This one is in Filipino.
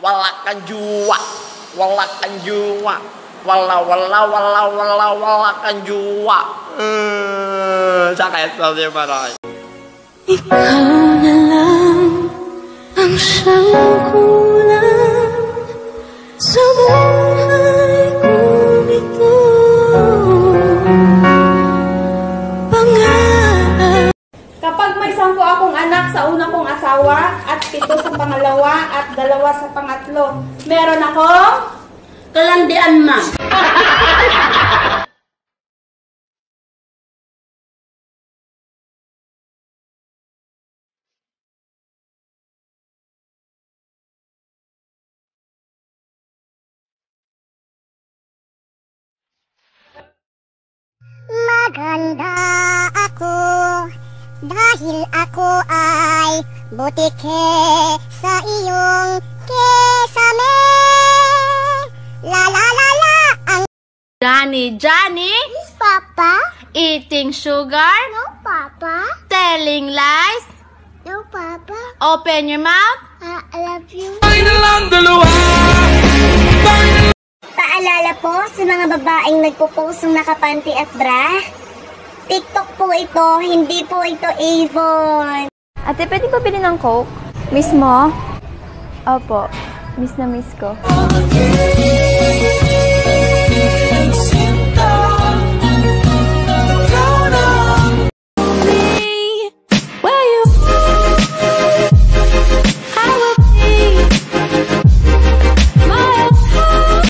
wala kang juwa, wala kang juwa, wala kang juwa. Sakit na di Maray. Ikaw na lang ang siyang kulang sa buhay kong ito. Kapag may 10 akong anak sa una kong asawa at 7 sa pangalawa at 2 sa pangatlo, meron akong kalandian, ma'am. Maganda ako dahil ako ay butike sa iyong kesame. La la la la ang Johnny, Johnny? Yes, Papa? Eating sugar? No, Papa? Telling lies? No, Papa? Open your mouth? I love you. Paalala po sa mga babaeng nagpo-post ng nakapanty at bra. TikTok po ito, hindi po ito Avon. Ate, pwede pa bilhin ng Coke? Miss mo? Opo, miss na miss ko.